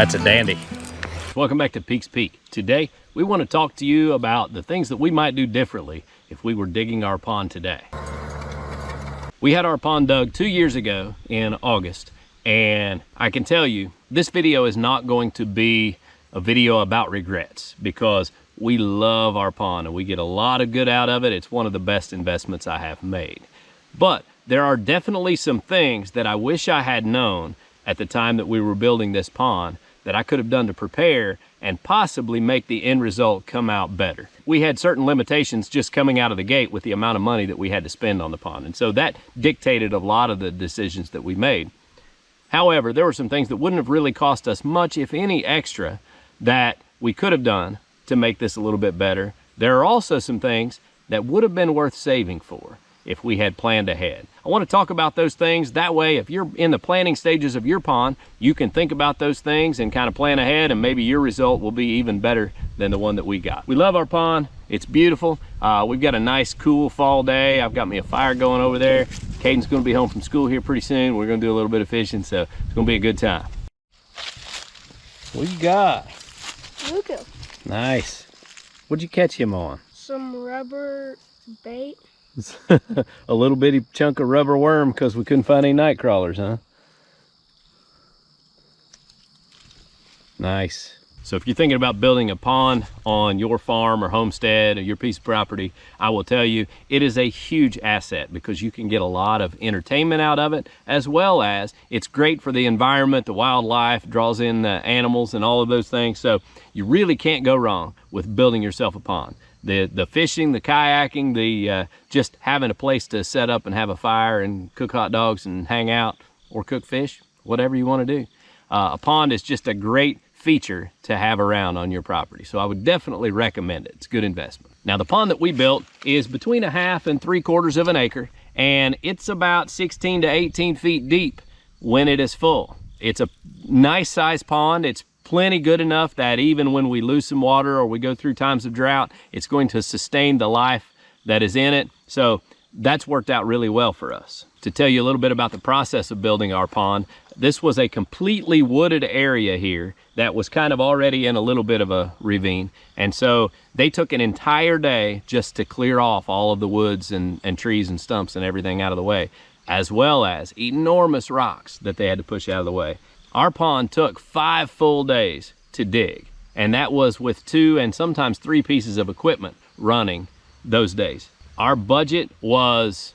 That's a dandy. Welcome back to Peek's Peak. Today, we want to talk to you about the things that we might do differently if we were digging our pond today. We had our pond dug 2 years ago in August, and I can tell you, this video is not going to be a video about regrets because we love our pond and we get a lot of good out of it. It's one of the best investments I have made. But there are definitely some things that I wish I had known at the time that we were building this pond that I could have done to prepare and possibly make the end result come out better. We had certain limitations just coming out of the gate with the amount of money that we had to spend on the pond. And so that dictated a lot of the decisions that we made. However, there were some things that wouldn't have really cost us much, if any, extra that we could have done to make this a little bit better. There are also some things that would have been worth saving for if we had planned ahead. I want to talk about those things. That way, if you're in the planning stages of your pond, you can think about those things and kind of plan ahead, and maybe your result will be even better than the one that we got. We love our pond. It's beautiful. We've got a nice, cool fall day. I've got me a fire going over there. Caden's going to be home from school here pretty soon. We're going to do a little bit of fishing, so it's going to be a good time. What you got? Luca. Nice. What'd you catch him on? Some rubber bait. A little bitty chunk of rubber worm because we couldn't find any night crawlers, huh? Nice. So if you're thinking about building a pond on your farm or homestead or your piece of property, I will tell you it is a huge asset because you can get a lot of entertainment out of it, as well as it's great for the environment, the wildlife, draws in the animals and all of those things. So you really can't go wrong with building yourself a pond. The fishing, the kayaking, the just having a place to set up and have a fire and cook hot dogs and hang out or cook fish, whatever you want to do. A pond is just a great feature to have around on your property. So I would definitely recommend it. It's a good investment. Now the pond that we built is between 1/2 and 3/4 of an acre, and it's about 16 to 18 feet deep when it is full. It's a nice sized pond. It's plenty good enough that even when we lose some water or we go through times of drought, it's going to sustain the life that is in it. So that's worked out really well for us. To tell you a little bit about the process of building our pond, this was a completely wooded area here that was kind of already in a little bit of a ravine. And so they took an entire day just to clear off all of the woods and trees and stumps and everything out of the way, as well as enormous rocks that they had to push out of the way. Our pond took 5 full days to dig, and that was with 2 and sometimes 3 pieces of equipment running those days. Our budget was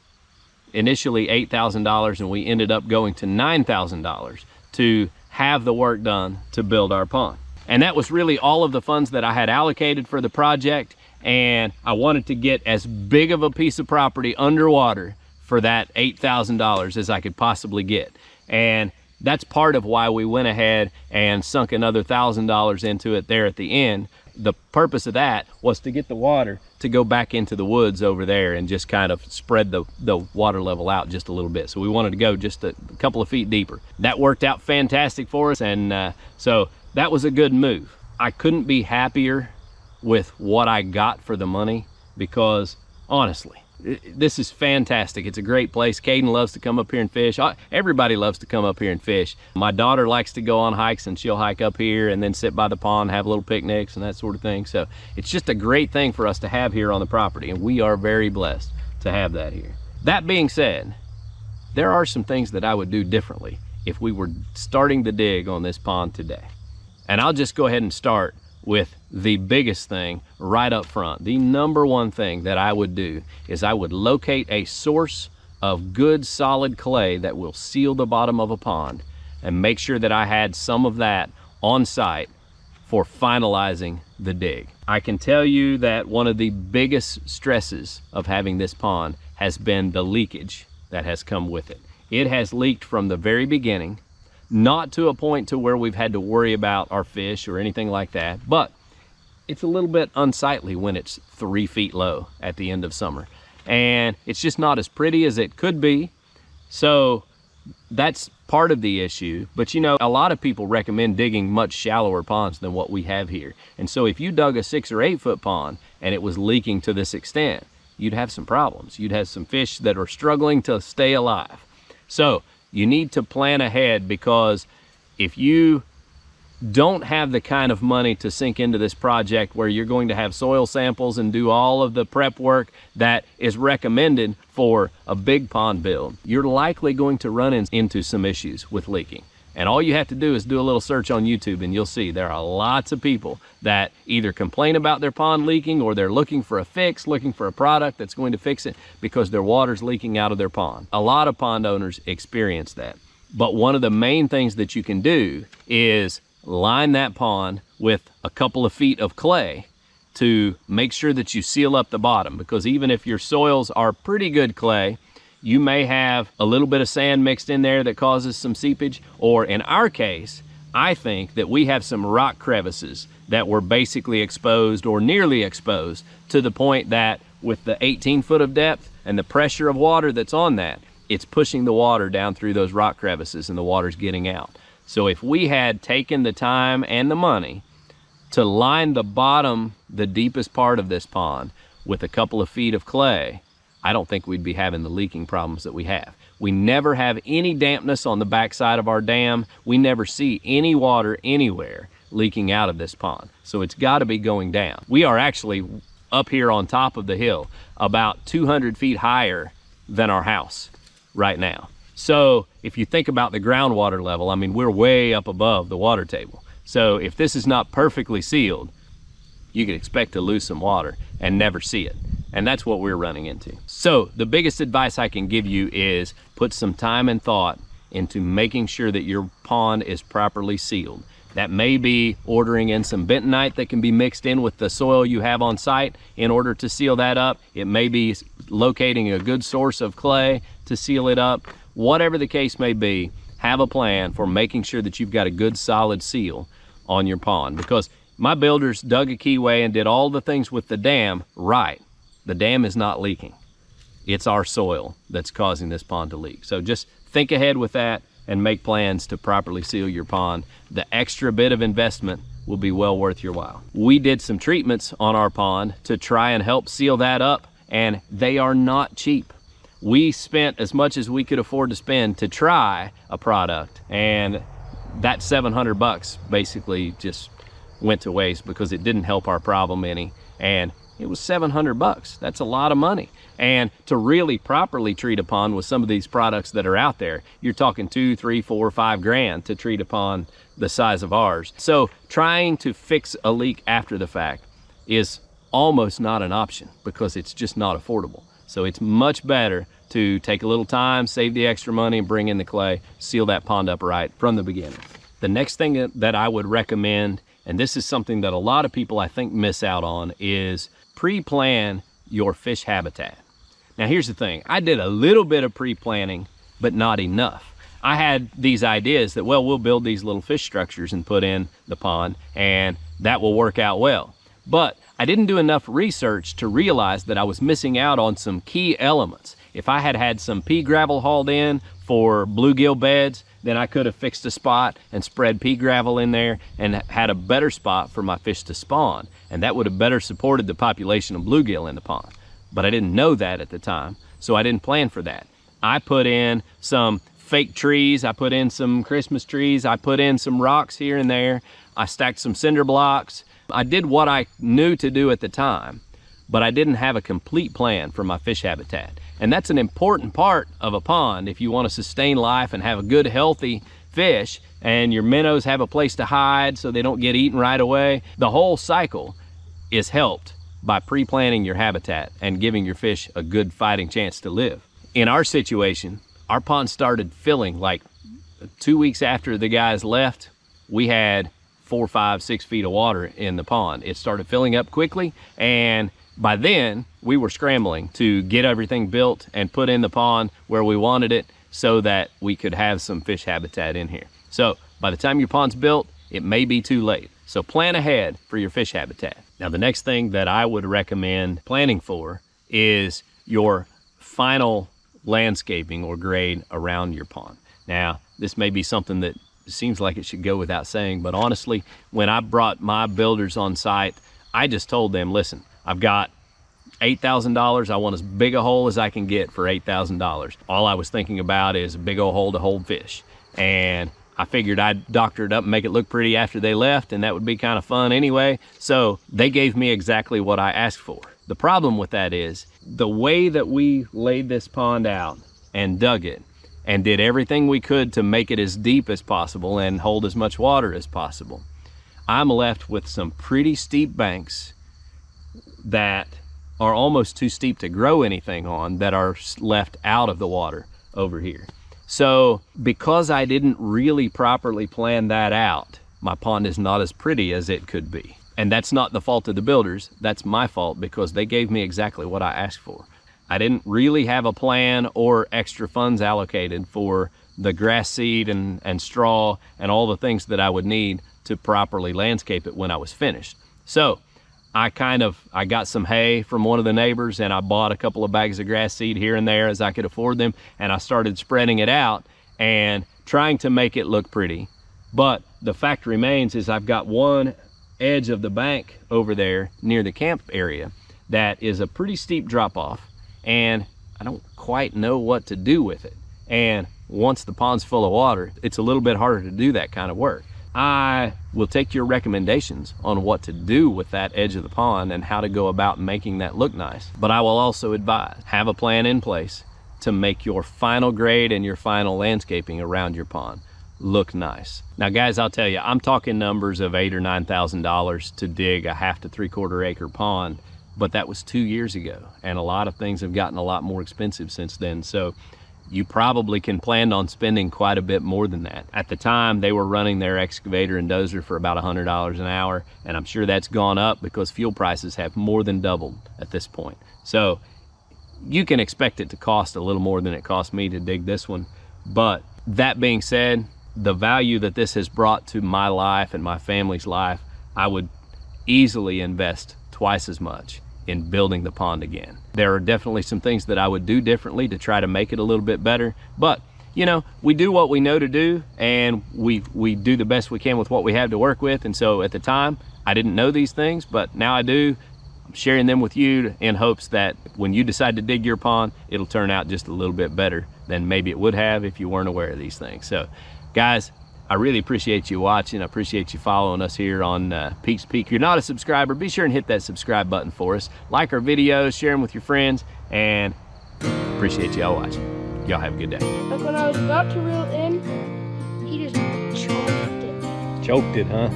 initially $8,000, and we ended up going to $9,000 to have the work done to build our pond. And that was really all of the funds that I had allocated for the project, and I wanted to get as big of a piece of property underwater for that $8,000 as I could possibly get. And that's part of why we went ahead and sunk another $1,000 into it there at the end. The purpose of that was to get the water to go back into the woods over there and just kind of spread the water level out just a little bit. So we wanted to go just a couple of feet deeper. That worked out fantastic for us, and so that was a good move. I couldn't be happier with what I got for the money because honestly, this is fantastic. It's a great place. Caden loves to come up here and fish. Everybody loves to come up here and fish. My daughter likes to go on hikes, and she'll hike up here and then sit by the pond, have little picnics and that sort of thing. So it's just a great thing for us to have here on the property, and we are very blessed to have that here. That being said, there are some things that I would do differently if we were starting the dig on this pond today. And I'll just go ahead and start with the biggest thing right up front. The number one thing that I would do is I would locate a source of good solid clay that will seal the bottom of a pond and make sure that I had some of that on site for finalizing the dig. I can tell you that one of the biggest stresses of having this pond has been the leakage that has come with it. It has leaked from the very beginning, not to a point to where we've had to worry about our fish or anything like that, but it's a little bit unsightly when it's 3 feet low at the end of summer. And it's just not as pretty as it could be. So that's part of the issue. But you know, a lot of people recommend digging much shallower ponds than what we have here. And so if you dug a 6 or 8 foot pond and it was leaking to this extent, you'd have some problems. You'd have some fish that are struggling to stay alive. So you need to plan ahead, because if you don't have the kind of money to sink into this project where you're going to have soil samples and do all of the prep work that is recommended for a big pond build, you're likely going to run into some issues with leaking. And all you have to do is do a little search on YouTube and you'll see there are lots of people that either complain about their pond leaking, or they're looking for a fix, looking for a product that's going to fix it because their water's leaking out of their pond. A lot of pond owners experience that. But one of the main things that you can do is line that pond with a couple of feet of clay to make sure that you seal up the bottom, because even if your soils are pretty good clay, you may have a little bit of sand mixed in there that causes some seepage, or in our case, I think that we have some rock crevices that were basically exposed or nearly exposed to the point that with the 18 foot of depth and the pressure of water that's on that, it's pushing the water down through those rock crevices and the water's getting out. So if we had taken the time and the money to line the bottom, the deepest part of this pond, with a couple of feet of clay, I don't think we'd be having the leaking problems that we have. We never have any dampness on the backside of our dam. We never see any water anywhere leaking out of this pond. So it's got to be going down. We are actually up here on top of the hill, about 200 feet higher than our house right now. So if you think about the groundwater level, I mean, we're way up above the water table. So if this is not perfectly sealed, you can expect to lose some water and never see it. And that's what we're running into. So the biggest advice I can give you is put some time and thought into making sure that your pond is properly sealed. That may be ordering in some bentonite that can be mixed in with the soil you have on site in order to seal that up. It may be locating a good source of clay to seal it up. Whatever the case may be, have a plan for making sure that you've got a good solid seal on your pond, because my builders dug a keyway and did all the things with the dam right. The dam is not leaking. It's our soil that's causing this pond to leak. So just think ahead with that and make plans to properly seal your pond. The extra bit of investment will be well worth your while. We did some treatments on our pond to try and help seal that up, and they are not cheap. We spent as much as we could afford to spend to try a product, and that $700 basically just went to waste because it didn't help our problem any. And it was $700. That's a lot of money. And to really properly treat a pond with some of these products that are out there, you're talking 2, 3, 4, 5 grand to treat a pond the size of ours. So trying to fix a leak after the fact is almost not an option because it's just not affordable. So it's much better to take a little time, save the extra money, and bring in the clay, seal that pond up right from the beginning. The next thing that I would recommend, and this is something that a lot of people I think miss out on, is pre-plan your fish habitat. Now here's the thing, I did a little bit of pre-planning, but not enough. I had these ideas that, well, we'll build these little fish structures and put in the pond, and that will work out well. But I didn't do enough research to realize that I was missing out on some key elements. If I had had some pea gravel hauled in for bluegill beds, then I could have fixed a spot and spread pea gravel in there and had a better spot for my fish to spawn. And that would have better supported the population of bluegill in the pond. But I didn't know that at the time, so I didn't plan for that. I put in some fake trees, I put in some Christmas trees, I put in some rocks here and there, I stacked some cinder blocks. I did what I knew to do at the time, but I didn't have a complete plan for my fish habitat. And that's an important part of a pond if you want to sustain life and have a good, healthy fish, and your minnows have a place to hide so they don't get eaten right away. The whole cycle is helped by pre-planning your habitat and giving your fish a good fighting chance to live. In our situation, our pond started filling like 2 weeks after the guys left. We had 4, 5, 6 feet of water in the pond. It started filling up quickly, and by then we were scrambling to get everything built and put in the pond where we wanted it so that we could have some fish habitat in here. So by the time your pond's built, it may be too late. So plan ahead for your fish habitat. Now the next thing that I would recommend planning for is your final landscaping or grade around your pond. Now this may be something that seems like it should go without saying, but honestly, when I brought my builders on site, I just told them, listen, I've got $8,000. I want as big a hole as I can get for $8,000. All I was thinking about is a big old hole to hold fish. And I figured I'd doctor it up and make it look pretty after they left, and that would be kind of fun anyway. So they gave me exactly what I asked for. The problem with that is the way that we laid this pond out and dug it and did everything we could to make it as deep as possible and hold as much water as possible. I'm left with some pretty steep banks that are almost too steep to grow anything on, that are left out of the water over here. So because I didn't really properly plan that out, my pond is not as pretty as it could be. And that's not the fault of the builders, that's my fault, because they gave me exactly what I asked for. I didn't really have a plan or extra funds allocated for the grass seed and straw and all the things that I would need to properly landscape it when I was finished. So I got some hay from one of the neighbors, and I bought a couple of bags of grass seed here and there as I could afford them, and I started spreading it out and trying to make it look pretty. But the fact remains is I've got one edge of the bank over there near the camp area that is a pretty steep drop off, and I don't quite know what to do with it. And once the pond's full of water, it's a little bit harder to do that kind of work. I will take your recommendations on what to do with that edge of the pond and how to go about making that look nice. But I will also advise, have a plan in place to make your final grade and your final landscaping around your pond look nice. Now guys, I'll tell you, I'm talking numbers of $8,000 or $9,000 to dig a 1/2 to 3/4 acre pond, but that was 2 years ago, and a lot of things have gotten a lot more expensive since then. So you probably can plan on spending quite a bit more than that. At the time, they were running their excavator and dozer for about $100 an hour, and I'm sure that's gone up because fuel prices have more than doubled at this point. So you can expect it to cost a little more than it cost me to dig this one. But that being said, the value that this has brought to my life and my family's life, I would easily invest twice as much in building the pond again. There are definitely some things that I would do differently to try to make it a little bit better, but you know, we do what we know to do, and we do the best we can with what we have to work with. And so at the time, I didn't know these things, but now I do. I'm sharing them with you in hopes that when you decide to dig your pond, it'll turn out just a little bit better than maybe it would have if you weren't aware of these things. So guys, I really appreciate you watching. I appreciate you following us here on Peek's Peak. If you're not a subscriber, be sure and hit that subscribe button for us. Like our videos, share them with your friends, and appreciate y'all watching. Y'all have a good day. Like when I was about to reel in, he just choked it. Choked it, huh?